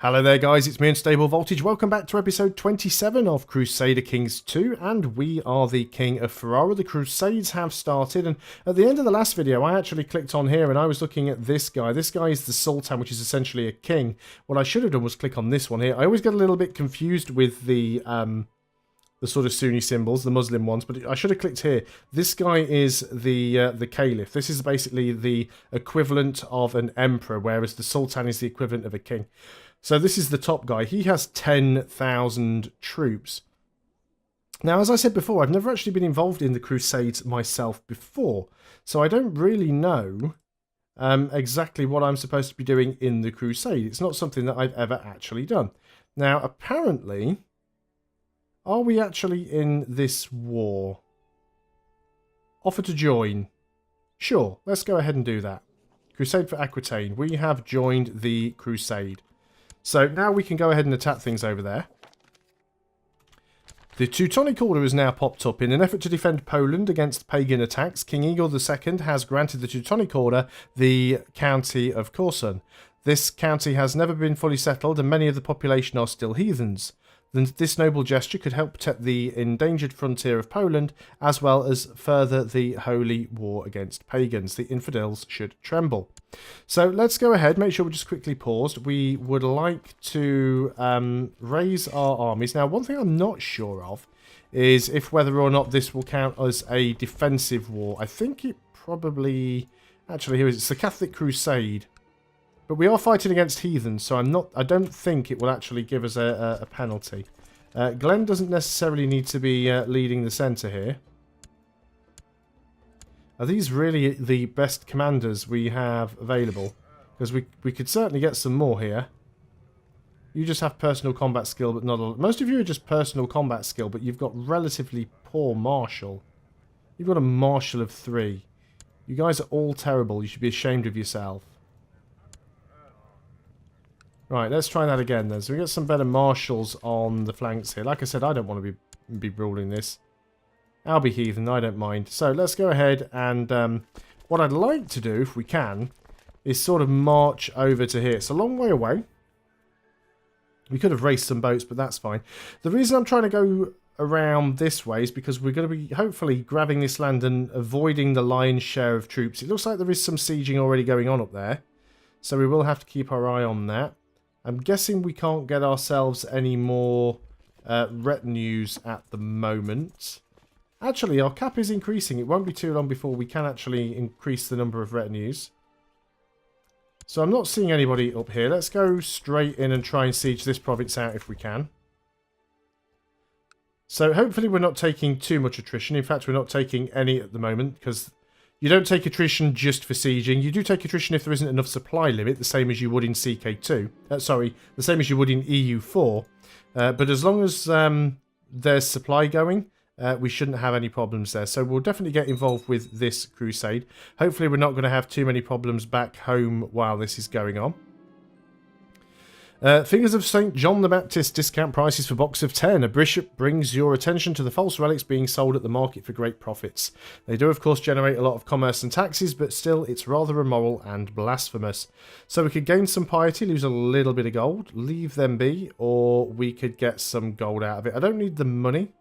Hello there guys, it's me Unstable Voltage. Welcome back to episode 27 of Crusader Kings 2, and we are the King of Ferrara. The Crusades have started, and at the end of the last video I actually clicked on here and I was looking at this guy. This guy is the Sultan, which is essentially a king. What I should have done was click on this one here. I always get a little bit confused with the sort of Sunni symbols, the Muslim ones, but I should have clicked here. This guy is the Caliph. This is basically the equivalent of an emperor, whereas the Sultan is the equivalent of a king. So this is the top guy. He has 10,000 troops. Now, as I said before, I've never actually been involved in the Crusades myself before, so I don't really know exactly what I'm supposed to be doing in the Crusade. It's not something that I've ever actually done. Now, apparently, are we actually in this war? Offer to join. Sure, let's go ahead and do that. Crusade for Aquitaine. We have joined the Crusade. So now we can go ahead and attack things over there. The Teutonic Order has now popped up. In an effort to defend Poland against pagan attacks, King Igor II has granted the Teutonic Order the county of Korsun. This county has never been fully settled and many of the population are still heathens. This noble gesture could help protect the endangered frontier of Poland, as well as further the holy war against pagans. The infidels should tremble. So let's go ahead, make sure we're just quickly paused. We would like to raise our armies. Now, one thing I'm not sure of is if whether or not this will count as a defensive war. I think it probably... Actually, here it is. It's the Catholic Crusade. But we are fighting against heathens, so I don't think it will actually give us a penalty. Glenn doesn't necessarily need to be leading the centre here. Are these really the best commanders we have available? Because we could certainly get some more here. You just have personal combat skill, but not a lot. Most of you are just personal combat skill, but you've got relatively poor martial. You've got a martial of 3. You guys are all terrible. You should be ashamed of yourself. Right, let's try that again then. So we got some better marshals on the flanks here. Like I said, I don't want to be ruling this. I'll be heathen, I don't mind. So let's go ahead and what I'd like to do, if we can, is sort of march over to here. It's a long way away. We could have raced some boats, but that's fine. The reason I'm trying to go around this way is because we're going to be hopefully grabbing this land and avoiding the lion's share of troops. It looks like there is some sieging already going on up there. So we will have to keep our eye on that. I'm guessing we can't get ourselves any more retinues at the moment. Actually, our cap is increasing. It won't be too long before we can actually increase the number of retinues. So I'm not seeing anybody up here. Let's go straight in and try and siege this province out if we can. So hopefully we're not taking too much attrition. In fact, we're not taking any at the moment because... You don't take attrition just for sieging. You do take attrition if there isn't enough supply limit, the same as you would in CK2. Sorry, the same as you would in EU4. But as long as there's supply going, we shouldn't have any problems there. So we'll definitely get involved with this crusade. Hopefully we're not going to have too many problems back home while this is going on. Fingers of St. John the Baptist discount prices for box of 10. A bishop brings your attention to the false relics being sold at the market for great profits. They do of course generate a lot of commerce and taxes, but still it's rather immoral and blasphemous. So we could gain some piety, lose a little bit of gold, leave them be, or we could get some gold out of it. I don't need the money.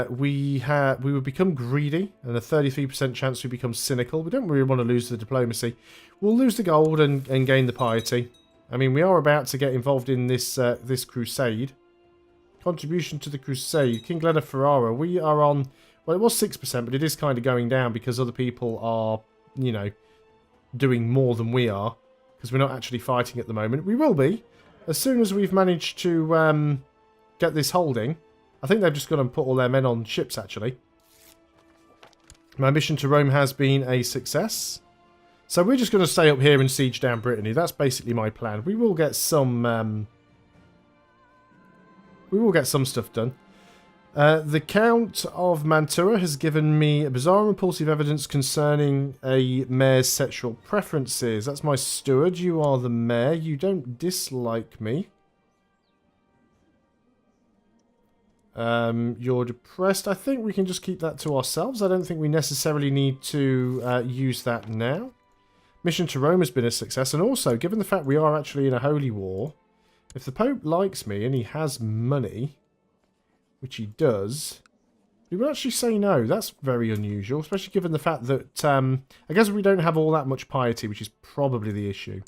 We would become greedy, and a 33% chance we become cynical. We don't really want to lose the diplomacy. We'll lose the gold and gain the piety. I mean, we are about to get involved in this this crusade. Contribution to the crusade. King Glenn of Ferrara. We are on... Well, it was 6%, but it is kind of going down because other people are, you know, doing more than we are. Because we're not actually fighting at the moment. We will be. As soon as we've managed to get this holding. I think they've just gone and put all their men on ships, actually. My mission to Rome has been a success. So we're just going to stay up here and siege down Brittany. That's basically my plan. We will get some stuff done. The Count of Mantua has given me bizarre and repulsive evidence concerning a mayor's sexual preferences. That's my steward. You are the mayor. You don't dislike me. You're depressed. I think we can just keep that to ourselves. I don't think we necessarily need to use that now. Mission to Rome has been a success. And also, given the fact we are actually in a holy war, if the Pope likes me and he has money, which he does, he will actually say no. That's very unusual, especially given the fact that I guess we don't have all that much piety, which is probably the issue.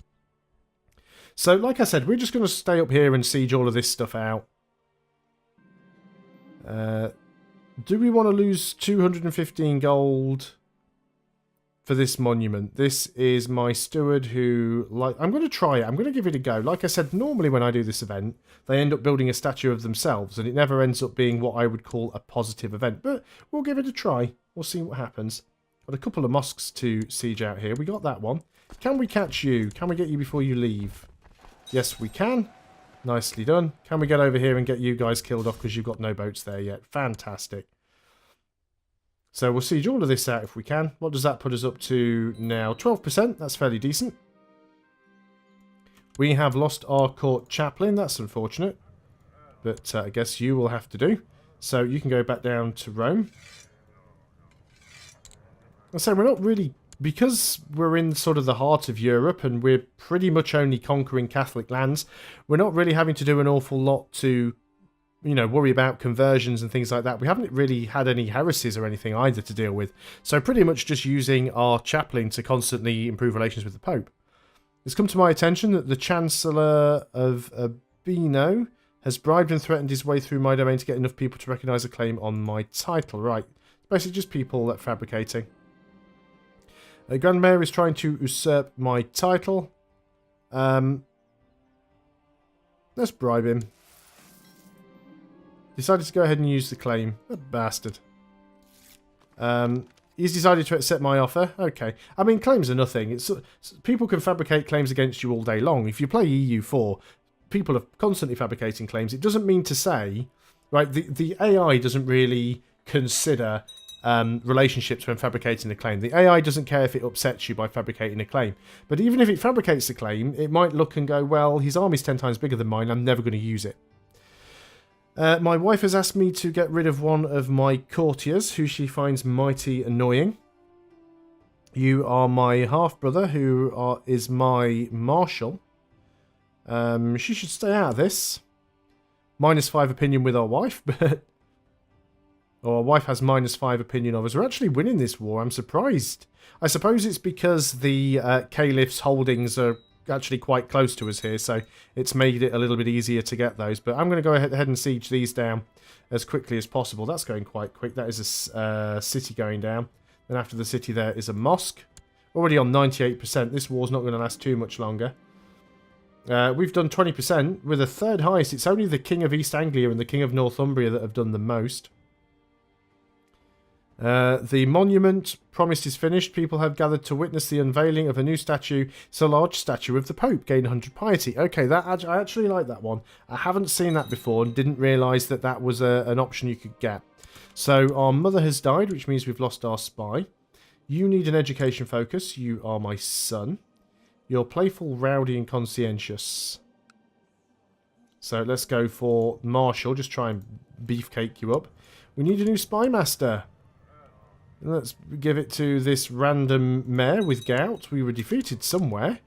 So, like I said, we're just going to stay up here and siege all of this stuff out. Do we want to lose 215 gold for this monument? This is my steward who... I'm going to try it. I'm going to give it a go. Like I said, normally when I do this event, they end up building a statue of themselves, and it never ends up being what I would call a positive event. But we'll give it a try. We'll see what happens. Got a couple of mosques to siege out here. We got that one. Can we catch you? Can we get you before you leave? Yes, we can. Nicely done. Can we get over here and get you guys killed off because you've got no boats there yet? Fantastic. So we'll siege all of this out if we can. What does that put us up to now? 12%. That's fairly decent. We have lost our court chaplain. That's unfortunate. But I guess you will have to do. So you can go back down to Rome. I say we're not really... Because we're in sort of the heart of Europe and we're pretty much only conquering Catholic lands, we're not really having to do an awful lot to, you know, worry about conversions and things like that. We haven't really had any heresies or anything either to deal with. So pretty much just using our chaplain to constantly improve relations with the Pope. It's come to my attention that the Chancellor of Urbino has bribed and threatened his way through my domain to get enough people to recognise a claim on my title. Right. It's basically just people that fabricating. Grand Mayor is trying to usurp my title. Let's bribe him. Decided to go ahead and use the claim. A bastard. He's decided to accept my offer. Okay. I mean, claims are nothing. It's people can fabricate claims against you all day long. If you play EU4, people are constantly fabricating claims. It doesn't mean to say, right, the AI doesn't really consider... relationships when fabricating a claim. The AI doesn't care if it upsets you by fabricating a claim. But even if it fabricates a claim, it might look and go, well, his army's 10 times bigger than mine, I'm never going to use it. My wife has asked me to get rid of one of my courtiers, who she finds mighty annoying. You are my half-brother, who is my marshal. She should stay out of this. -5 opinion with our wife, but... Or our wife has -5 opinion of us. We're actually winning this war. I'm surprised. I suppose it's because the Caliph's holdings are actually quite close to us here, so it's made it a little bit easier to get those. But I'm going to go ahead and siege these down as quickly as possible. That's going quite quick. That is a city going down. Then after the city there is a mosque. Already on 98%. This war's not going to last too much longer. We've done 20%. With the third highest, it's only the King of East Anglia and the King of Northumbria that have done the most. The monument promised is finished. People have gathered to witness the unveiling of a new statue. It's a large statue of the Pope. Gain 100 piety. Okay, I actually like that one. I haven't seen that before and didn't realise that that was an option you could get. So our mother has died, which means we've lost our spy. You need an education focus. You are my son. You're playful, rowdy and conscientious. So let's go for Marshall. Just try and beefcake you up. We need a new spy master. Let's give it to this random mayor with gout. We were defeated somewhere.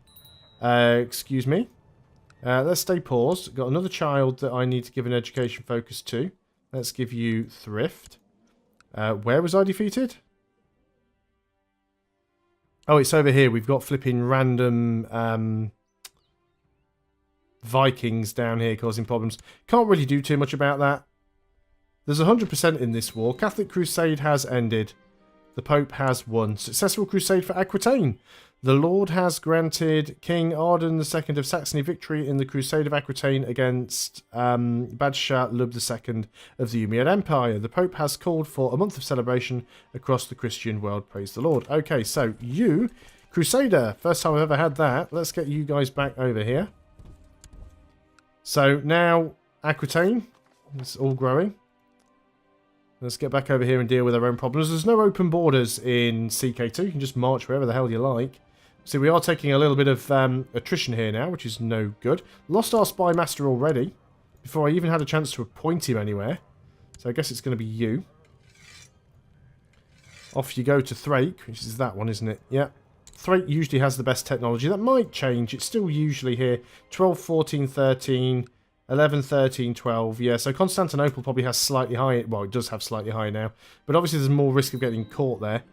Excuse me. Let's stay paused. Got another child that I need to give an education focus to. Let's give you thrift. Where was I defeated? Oh, it's over here. We've got flipping random Vikings down here causing problems. Can't really do too much about that. There's 100% in this war. Catholic Crusade has ended. The Pope has won. Successful crusade for Aquitaine. The Lord has granted King Arden II of Saxony victory in the Crusade of Aquitaine against Badshah Lub II of the Umayyad Empire. The Pope has called for a month of celebration across the Christian world. Praise the Lord. Okay, so you, Crusader. First time I've ever had that. Let's get you guys back over here. So now Aquitaine. It's all growing. Let's get back over here and deal with our own problems. There's no open borders in CK2. You can just march wherever the hell you like. So we are taking a little bit of attrition here now, which is no good. Lost our spy master already, before I even had a chance to appoint him anywhere. So I guess it's going to be you. Off you go to Thrake, which is that one, isn't it? Yeah. Thwaite usually has the best technology. That might change. It's still usually here. 12, 14, 13, 11, 13, 12. Yeah, so Constantinople probably has slightly higher. Well, it does have slightly higher now. But obviously there's more risk of getting caught there.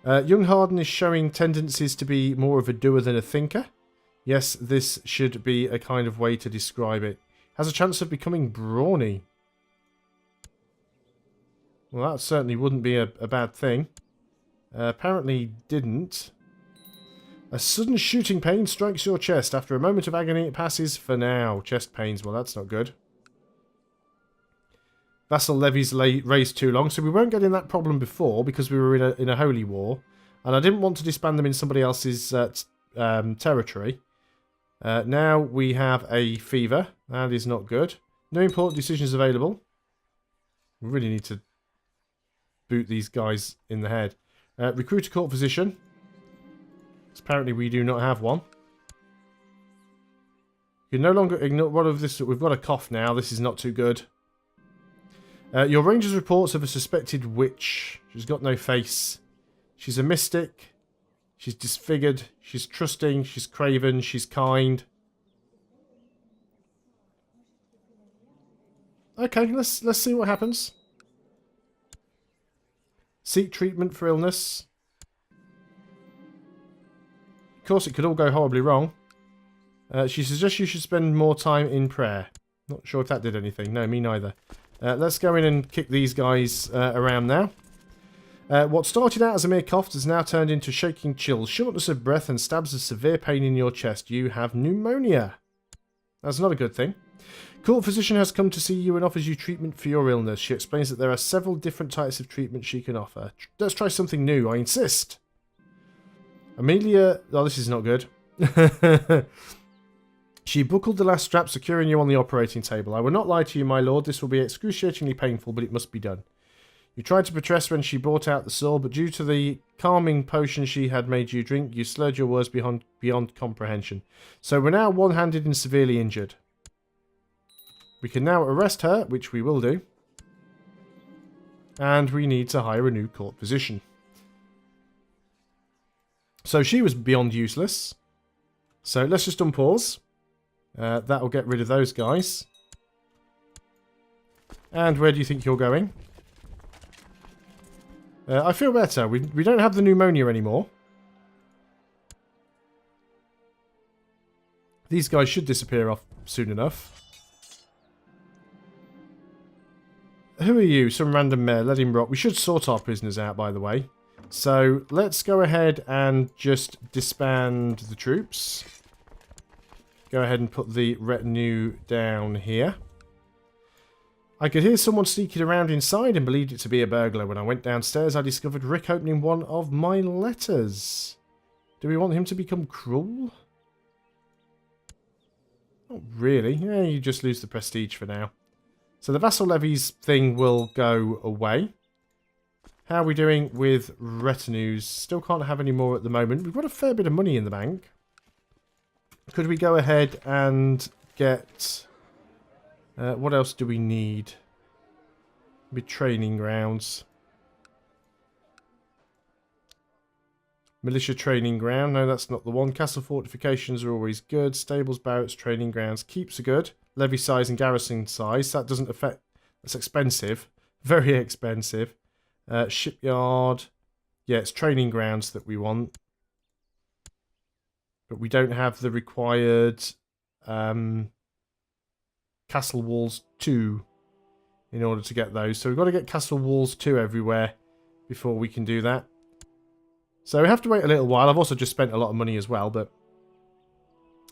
Young Harden is showing tendencies to be more of a doer than a thinker. Yes, this should be a kind of way to describe it. Has a chance of becoming brawny. Well, that certainly wouldn't be a bad thing. Apparently didn't. A sudden shooting pain strikes your chest. After a moment of agony, it passes for now. Chest pains, well, that's not good. Vassal levies raised too long, so we weren't getting that problem before because we were in a holy war, and I didn't want to disband them in somebody else's territory. Now we have a fever. That is not good. No important decisions available. We really need to boot these guys in the head. Recruit a court physician. Apparently we do not have one. You can no longer ignore what of this. We've got a cough now. This is not too good. Your ranger's reports of a suspected witch. She's got no face. She's a mystic. She's disfigured. She's trusting. She's craven. She's kind. Okay, let's see what happens. Seek treatment for illness. Of course, it could all go horribly wrong. She suggests you should spend more time in prayer. Not sure if that did anything. No, me neither. Let's go in and kick these guys around now. What started out as a mere cough has now turned into shaking chills, shortness of breath, and stabs of severe pain in your chest. You have pneumonia. That's not a good thing. Court physician has come to see you and offers you treatment for your illness. She explains that there are several different types of treatment she can offer. Let's try something new, I insist. Amelia... Oh, this is not good. She buckled the last strap, securing you on the operating table. I will not lie to you, my lord. This will be excruciatingly painful, but it must be done. You tried to protest when she brought out the sword, but due to the calming potion she had made you drink, you slurred your words beyond comprehension. So we're now one-handed and severely injured. We can now arrest her, which we will do. And we need to hire a new court physician. So she was beyond useless. So let's just unpause. That will get rid of those guys. And where do you think you're going? I feel better. We don't have the pneumonia anymore. These guys should disappear off soon enough. Who are you? Some random mayor. Let him rot. We should sort our prisoners out, by the way. So let's go ahead and just disband the troops. Go ahead and put the retinue down here. I could hear someone sneaking around inside and believed it to be a burglar. When I went downstairs, I discovered Rick opening one of my letters. Do we want him to become cruel? Not really. Yeah, you just lose the prestige for now. So the vassal levies thing will go away. How are we doing with retinues? Still can't have any more at the moment. We've got a fair bit of money in the bank. Could we go ahead and get... what else do we need? Maybe training grounds. Militia training ground. No, that's not the one. Castle fortifications are always good. Stables, barracks, training grounds. Keeps are good. Levy size and garrison size. That doesn't affect... That's expensive. Very expensive. Shipyard. Yeah, it's training grounds that we want. But we don't have the required... Castle Walls 2 in order to get those. So we've got to get Castle Walls 2 everywhere before we can do that. So we have to wait a little while. I've also just spent a lot of money as well, but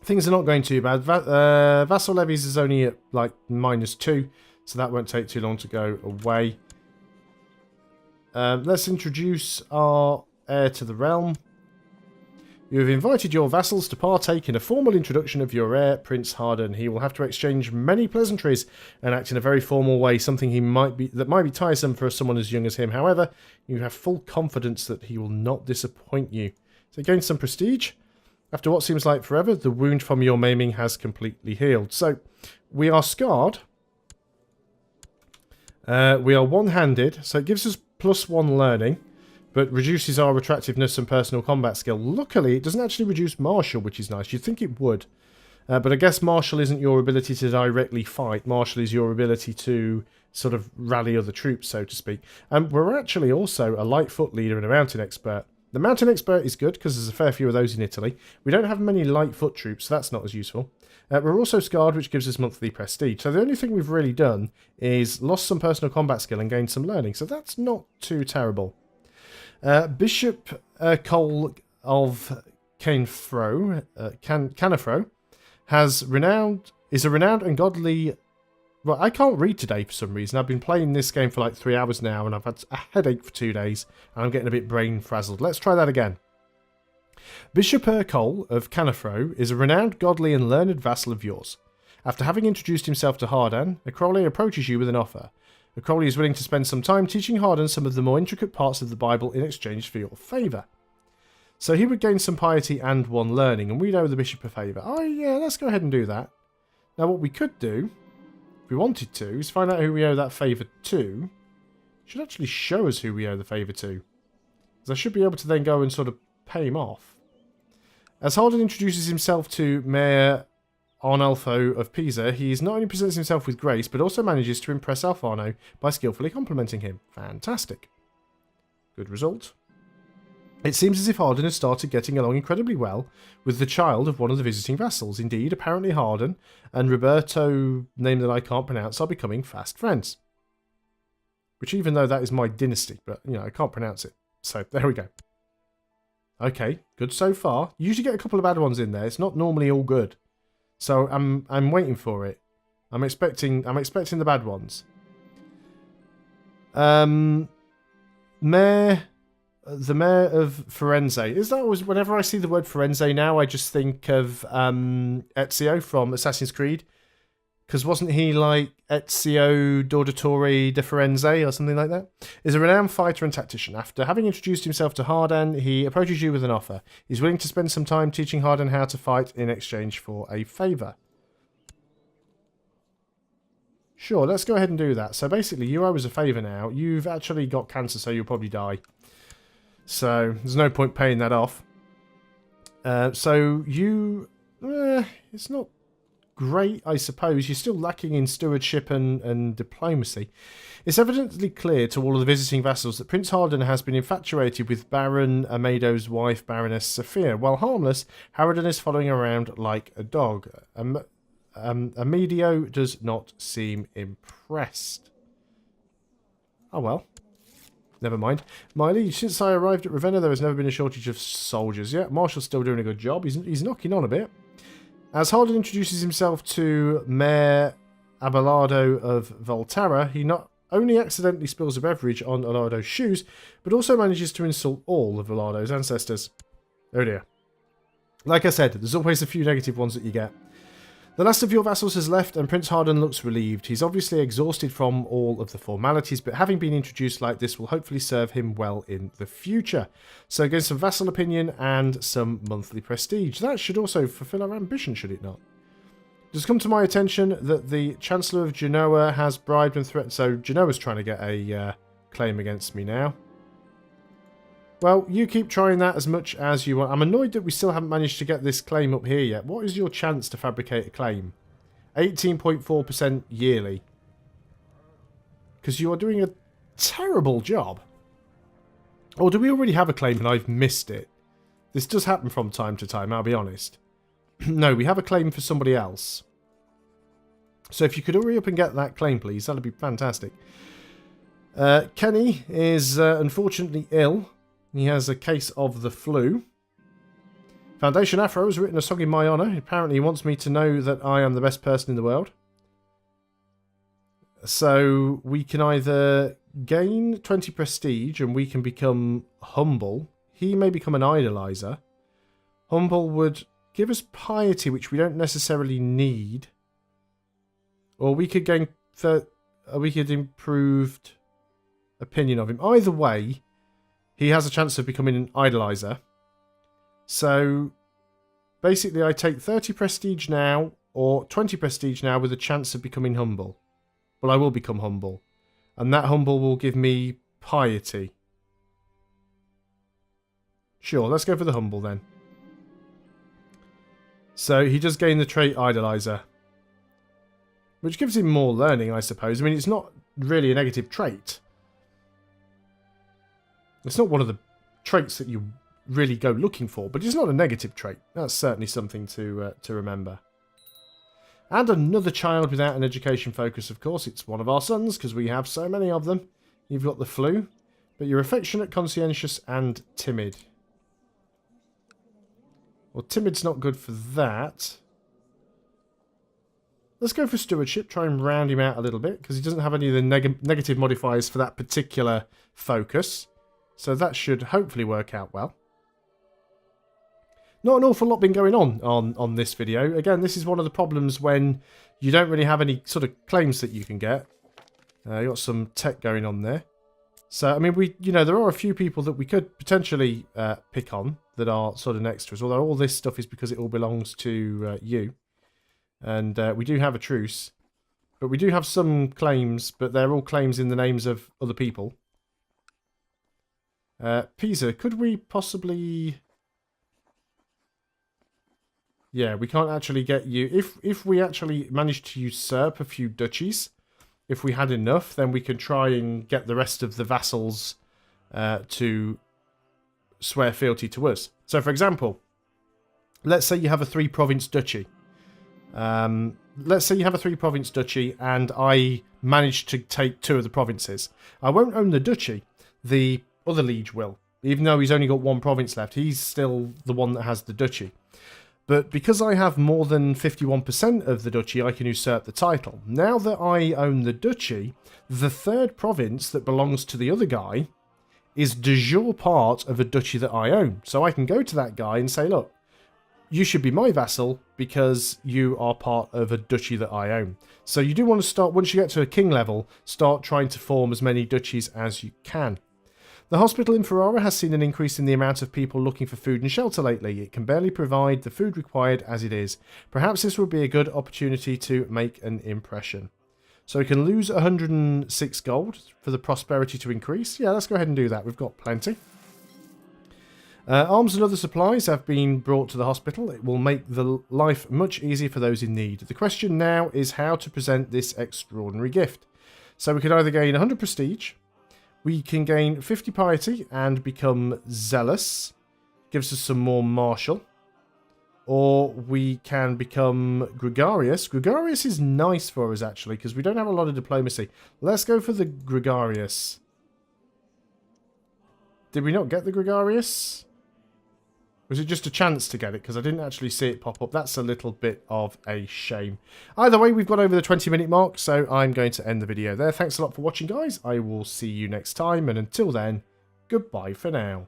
things are not going too bad. Vassal levies is only at like -2, so that won't take too long to go away. Let's introduce our heir to the realm. You have invited your vassals to partake in a formal introduction of your heir, Prince Harden. He will have to exchange many pleasantries and act in a very formal way, something that might be tiresome for someone as young as him. However, you have full confidence that he will not disappoint you. So gain some prestige. After what seems like forever, the wound from your maiming has completely healed. So, we are scarred. We are one-handed, so it gives us +1 learning. but reduces our attractiveness and personal combat skill. Luckily, it doesn't actually reduce martial, which is nice. You'd think it would. But I guess martial isn't your ability to directly fight. Martial is your ability to sort of rally other troops, so to speak. And we're actually also a light foot leader and a mountain expert. The mountain expert is good because there's a fair few of those in Italy. We don't have many light foot troops, so that's not as useful. We're also scarred, which gives us monthly prestige. So the only thing we've really done is lost some personal combat skill and gained some learning. So that's not too terrible. Bishop Cole of Canafro is a renowned and godly... Well, I can't read today for some reason. I've been playing this game for like 3 hours now, and I've had a headache for 2 days, and I'm getting a bit brain frazzled. Let's try that again. Bishop Cole of Canafro is a renowned, godly, and learned vassal of yours. After having introduced himself to Hardan, Crowley approaches you with an offer. Crowley is willing to spend some time teaching Hardan some of the more intricate parts of the Bible in exchange for your favour. So he would gain some piety and 1 learning, and we'd owe the bishop a favour. Oh yeah, let's go ahead and do that. Now what we could do, if we wanted to, is find out who we owe that favour to. It should actually show us who we owe the favour to. Because I should be able to then go and sort of pay him off. As Hardan introduces himself to Mayor Arnulfo of Pisa, he not only presents himself with grace, but also manages to impress Alfano by skillfully complimenting him. Fantastic. Good result. It seems as if Hardan has started getting along incredibly well with the child of one of the visiting vassals. Indeed, apparently Hardan and Roberto, name that I can't pronounce, are becoming fast friends. Which, even though that is my dynasty, but, you know, I can't pronounce it. So, there we go. Okay, good so far. You usually get a couple of bad ones in there. It's not normally all good. So I'm waiting for it. I'm expecting the bad ones. The mayor of Firenze. Is that always, whenever I see the word Firenze now, I just think of Ezio from Assassin's Creed. Because wasn't he like Ezio Dordatore de Firenze or something like that? Is a renowned fighter and tactician. After having introduced himself to Hardan, he approaches you with an offer. He's willing to spend some time teaching Hardan how to fight in exchange for a favour. Sure, let's go ahead and do that. So basically, you owe us a favour now. You've actually got cancer, so you'll probably die. So there's no point paying that off. So you... it's not great, I suppose. You're still lacking in stewardship and diplomacy. It's evidently clear to all of the visiting vassals that Prince Hardan has been infatuated with Baron Amado's wife, Baroness Sophia. While harmless, Harridan is following around like a dog. Amedio does not seem impressed. Oh well. Never mind. My liege, since I arrived at Ravenna, there has never been a shortage of soldiers. Yeah, Marshall's still doing a good job. He's knocking on a bit. As Hardan introduces himself to Mayor Abelardo of Volterra, he not only accidentally spills a beverage on Abelardo's shoes, but also manages to insult all of Abelardo's ancestors. Oh dear. Like I said, there's always a few negative ones that you get. The last of your vassals has left, and Prince Hardan looks relieved. He's obviously exhausted from all of the formalities, but having been introduced like this will hopefully serve him well in the future. So gain some vassal opinion and some monthly prestige. That should also fulfill our ambition, should it not? It has come to my attention that the Chancellor of Genoa has bribed and threatened... So Genoa's trying to get a claim against me now. Well, you keep trying that as much as you want. I'm annoyed that we still haven't managed to get this claim up here yet. What is your chance to fabricate a claim? 18.4% yearly. Because you are doing a terrible job. Or do we already have a claim and I've missed it? This does happen from time to time, I'll be honest. No, we have a claim for somebody else. So if you could hurry up and get that claim, please, that'd be fantastic. Kenny is unfortunately ill. He has a case of the flu. Foundation Afro has written a song in my honour. Apparently he wants me to know that I am the best person in the world. So we can either gain 20 prestige and we can become humble. He may become an idolizer. Humble would give us piety, which we don't necessarily need. Or we could gain... we could improved opinion of him. Either way... he has a chance of becoming an idolizer. So, basically I take 30 prestige now, or 20 prestige now with a chance of becoming humble. Well, I will become humble. And that humble will give me piety. Sure, let's go for the humble then. So he does gain the trait Idolizer, which gives him more learning, I suppose. I mean, it's not really a negative trait. It's not one of the traits that you really go looking for, but it's not a negative trait. That's certainly something to remember. And another child without an education focus, of course. It's one of our sons, because we have so many of them. You've got the flu, but you're affectionate, conscientious, and timid. Well, timid's not good for that. Let's go for stewardship, try and round him out a little bit, because he doesn't have any of the negative modifiers for that particular focus. So that should hopefully work out well. Not an awful lot been going on this video. Again, this is one of the problems when you don't really have any sort of claims that you can get. You got some tech going on there. So, I mean, there are a few people that we could potentially pick on that are sort of extras, although all this stuff is because it all belongs to you. And we do have a truce. But we do have some claims, but they're all claims in the names of other people. Pisa, could we possibly... Yeah, we can't actually get you... If we actually managed to usurp a few duchies, if we had enough, then we can try and get the rest of the vassals to swear fealty to us. So, for example, let's say you have a 3-province duchy. Let's say you have a 3-province duchy and I manage to take 2 of the provinces. I won't own the duchy. The other liege will. Even though he's only got 1 province left, he's still the one that has the duchy. But because I have more than 51% of the duchy, I can usurp the title. Now that I own the duchy, the 3rd province that belongs to the other guy is de jure part of a duchy that I own. So I can go to that guy and say, look, you should be my vassal because you are part of a duchy that I own. So you do want to start, once you get to a king level, start trying to form as many duchies as you can. The hospital in Ferrara has seen an increase in the amount of people looking for food and shelter lately. It can barely provide the food required as it is. Perhaps this would be a good opportunity to make an impression. So we can lose 106 gold for the prosperity to increase. Yeah, let's go ahead and do that. We've got plenty. Arms and other supplies have been brought to the hospital. It will make the life much easier for those in need. The question now is how to present this extraordinary gift. So we can either gain 100 prestige, we can gain 50 piety and become zealous, gives us some more martial, or we can become gregarious. Gregarious is nice for us actually because we don't have a lot of diplomacy. Let's go for the gregarious. Did we not get the gregarious? Was it just a chance to get it? Because I didn't actually see it pop up. That's a little bit of a shame. Either way, we've got over the 20-minute mark, so I'm going to end the video there. Thanks a lot for watching, guys. I will see you next time, and until then, goodbye for now.